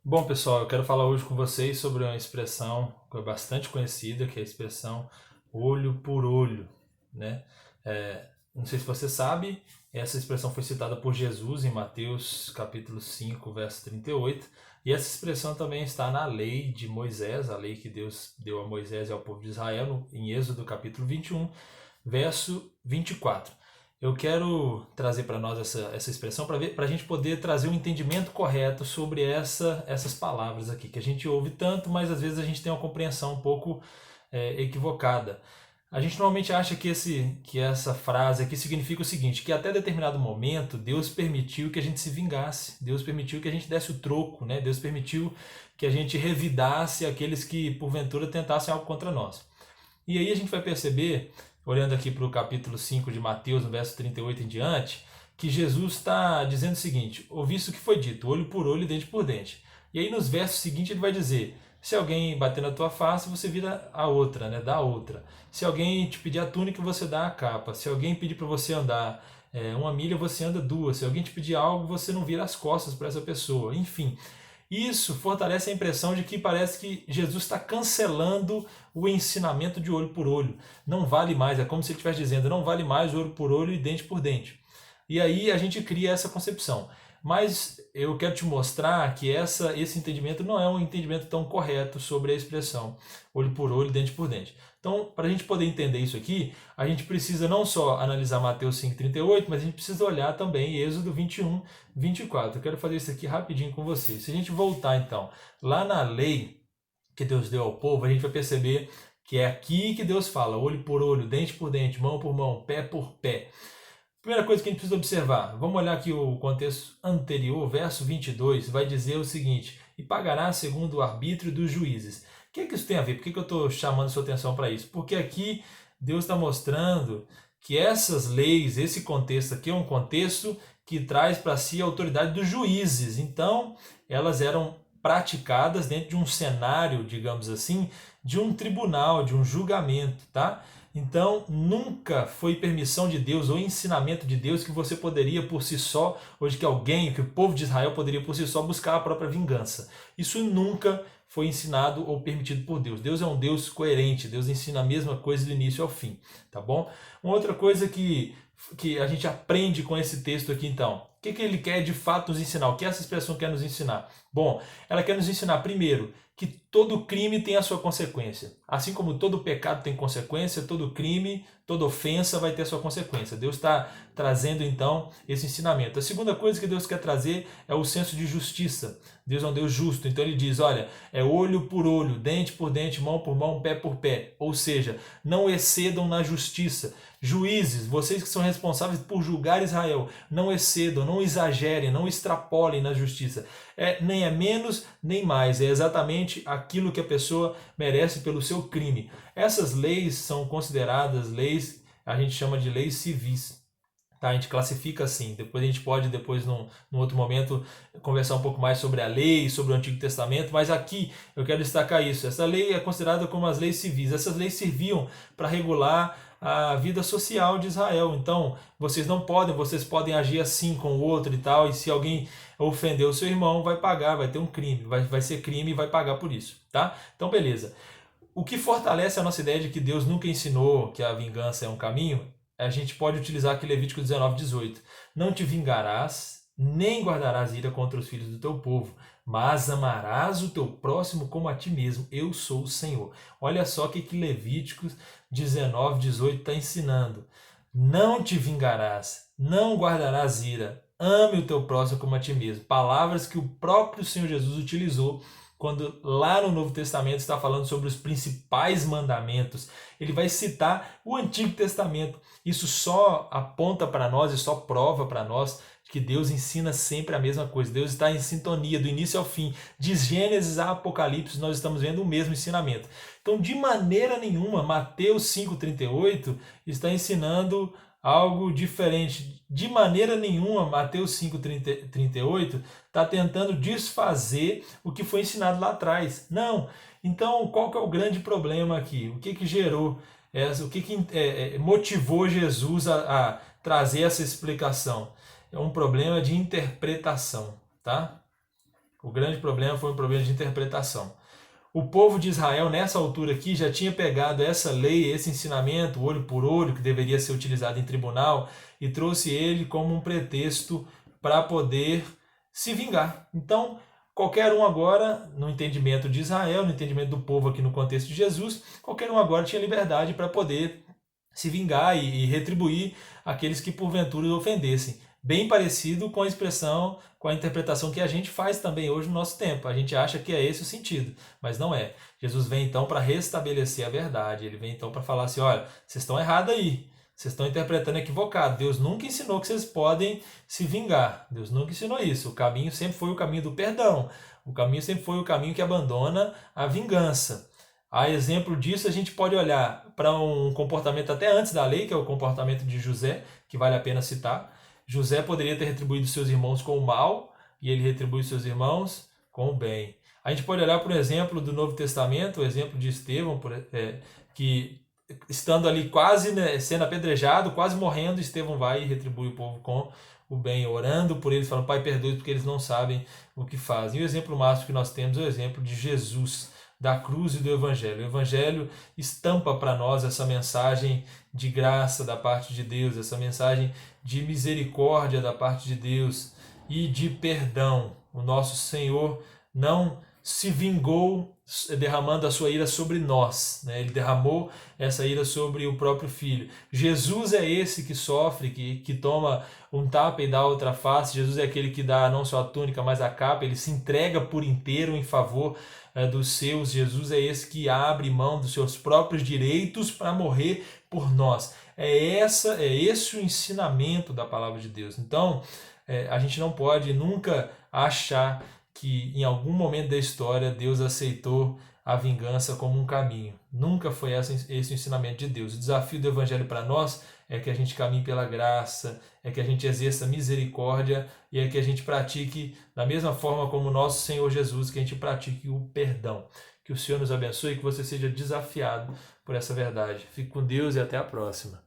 Bom, pessoal, eu quero falar hoje com vocês sobre uma expressão que é bastante conhecida, que é a expressão olho por olho, né? Não sei se você sabe, essa expressão foi citada por Jesus em Mateus capítulo 5, verso 38, e essa expressão também está na lei de Moisés, a lei que Deus deu a Moisés e ao povo de Israel, em Êxodo capítulo 21, verso 24. Eu quero trazer para nós essa expressão para a gente poder trazer um entendimento correto sobre essas palavras aqui, que a gente ouve tanto, mas às vezes a gente tem uma compreensão um pouco equivocada. A gente normalmente acha que essa frase aqui significa o seguinte, que até determinado momento Deus permitiu que a gente se vingasse, Deus permitiu que a gente desse o troco, né? Deus permitiu que a gente revidasse aqueles que porventura tentassem algo contra nós. E aí a gente vai perceber, olhando aqui para o capítulo 5 de Mateus, no verso 38 em diante, que Jesus está dizendo o seguinte: ouviste o que foi dito, olho por olho e dente por dente. E aí nos versos seguintes ele vai dizer: se alguém bater na tua face, você vira a outra, né? Dá a outra. Se alguém te pedir a túnica, você dá a capa. Se alguém pedir para você andar uma milha, você anda duas. Se alguém te pedir algo, você não vira as costas para essa pessoa. Enfim, isso fortalece a impressão de que parece que Jesus está cancelando o ensinamento de olho por olho. Não vale mais, é como se ele estivesse dizendo, não vale mais olho por olho e dente por dente. E aí a gente cria essa concepção. Mas eu quero te mostrar que esse entendimento não é um entendimento tão correto sobre a expressão olho por olho, dente por dente. Então, para a gente poder entender isso aqui, a gente precisa não só analisar Mateus 5,38, mas a gente precisa olhar também Êxodo 21, 24. Eu quero fazer isso aqui rapidinho com vocês. Se a gente voltar, então, lá na lei que Deus deu ao povo, a gente vai perceber que é aqui que Deus fala, olho por olho, dente por dente, mão por mão, pé por pé. Primeira coisa que a gente precisa observar, vamos olhar aqui o contexto anterior, verso 22, vai dizer o seguinte: e pagará segundo o arbítrio dos juízes. O que é que isso tem a ver? Por que eu estou chamando sua atenção para isso? Porque aqui Deus está mostrando que essas leis, esse contexto aqui é um contexto que traz para si a autoridade dos juízes. Então, elas eram praticadas dentro de um cenário, digamos assim, de um tribunal, de um julgamento, tá? Então, nunca foi permissão de Deus ou ensinamento de Deus que você poderia por si só, ou de que alguém, que o povo de Israel poderia por si só buscar a própria vingança. Isso nunca foi ensinado ou permitido por Deus. Deus é um Deus coerente, Deus ensina a mesma coisa do início ao fim, tá bom? Uma outra coisa que a gente aprende com esse texto aqui, então, o que ele quer de fato nos ensinar? O que essa expressão quer nos ensinar? Bom, ela quer nos ensinar, primeiro, que todo crime tem a sua consequência. Assim como todo pecado tem consequência, todo crime, toda ofensa vai ter a sua consequência. Deus está trazendo então esse ensinamento. A segunda coisa que Deus quer trazer é o senso de justiça. Deus é um Deus justo, então ele diz: olha, é olho por olho, dente por dente, mão por mão, pé por pé. Ou seja, não excedam na justiça. Juízes, vocês que são responsáveis por julgar Israel, não excedam, não exagerem, não extrapolem na justiça. Nem é menos, nem mais. É exatamente aquilo que a pessoa merece pelo seu crime. Essas leis são consideradas leis, a gente chama de leis civis. Tá, a gente classifica assim. Depois a gente pode, num outro momento, conversar um pouco mais sobre a lei, sobre o Antigo Testamento, mas aqui eu quero destacar isso. Essa lei é considerada como as leis civis. Essas leis serviam para regular a vida social de Israel. Então, vocês podem agir assim com o outro e tal, e se alguém ofender o seu irmão, vai pagar, vai ter um crime, vai ser crime e vai pagar por isso, tá? Então, beleza. O que fortalece a nossa ideia de que Deus nunca ensinou que a vingança é um caminho, a gente pode utilizar aqui Levítico 19:18. Não te vingarás, nem guardarás ira contra os filhos do teu povo, mas amarás o teu próximo como a ti mesmo. Eu sou o Senhor. Olha só o que Levítico 19:18 está ensinando. Não te vingarás, não guardarás ira, ame o teu próximo como a ti mesmo. Palavras que o próprio Senhor Jesus utilizou quando lá no Novo Testamento está falando sobre os principais mandamentos. Ele vai citar o Antigo Testamento. Isso só aponta para nós e só prova para nós que Deus ensina sempre a mesma coisa. Deus está em sintonia do início ao fim. De Gênesis a Apocalipse, nós estamos vendo o mesmo ensinamento. Então, de maneira nenhuma, Mateus 5,38 está ensinando algo diferente. De maneira nenhuma, Mateus 5,38 está tentando desfazer o que foi ensinado lá atrás. Não. Então, qual que é o grande problema aqui? O que gerou, o que motivou Jesus a trazer essa explicação? É um problema de interpretação, tá? O grande problema foi um problema de interpretação. O povo de Israel, nessa altura aqui, já tinha pegado essa lei, esse ensinamento, olho por olho, que deveria ser utilizado em tribunal, e trouxe ele como um pretexto para poder se vingar. Então, qualquer um agora, no entendimento de Israel, no entendimento do povo aqui no contexto de Jesus, qualquer um agora tinha liberdade para poder se vingar e retribuir aqueles que porventura o ofendessem. Bem parecido com a expressão, com a interpretação que a gente faz também hoje no nosso tempo. A gente acha que é esse o sentido, mas não é. Jesus vem então para restabelecer a verdade. Ele vem então para falar assim, olha, vocês estão errados aí. Vocês estão interpretando equivocado. Deus nunca ensinou que vocês podem se vingar. Deus nunca ensinou isso. O caminho sempre foi o caminho do perdão. O caminho sempre foi o caminho que abandona a vingança. A exemplo disso, a gente pode olhar para um comportamento até antes da lei, que é o comportamento de José, que vale a pena citar. José poderia ter retribuído seus irmãos com o mal, e ele retribui seus irmãos com o bem. A gente pode olhar para o exemplo do Novo Testamento, o exemplo de Estevão, que estando ali quase, né, sendo apedrejado, quase morrendo, Estevão vai e retribui o povo com o bem, orando por eles, falando, Pai, perdoe porque eles não sabem o que fazem. E o exemplo máximo que nós temos é o exemplo de Jesus, da cruz e do Evangelho. O Evangelho estampa para nós essa mensagem de graça da parte de Deus, essa mensagem de misericórdia da parte de Deus e de perdão. O nosso Senhor não se vingou derramando a sua ira sobre nós, né? Ele derramou essa ira sobre o próprio Filho. Jesus é esse que sofre, que toma um tapa e dá outra face. Jesus é aquele que dá não só a túnica, mas a capa. Ele se entrega por inteiro em favor dos seus. Jesus é esse que abre mão dos seus próprios direitos para morrer por nós. É esse o ensinamento da palavra de Deus. Então, a gente não pode nunca achar que em algum momento da história Deus aceitou a vingança como um caminho. Nunca foi esse o ensinamento de Deus. O desafio do Evangelho para nós é que a gente caminhe pela graça, é que a gente exerça misericórdia e é que a gente pratique da mesma forma como o nosso Senhor Jesus, que a gente pratique o perdão. Que o Senhor nos abençoe e que você seja desafiado por essa verdade. Fique com Deus e até a próxima.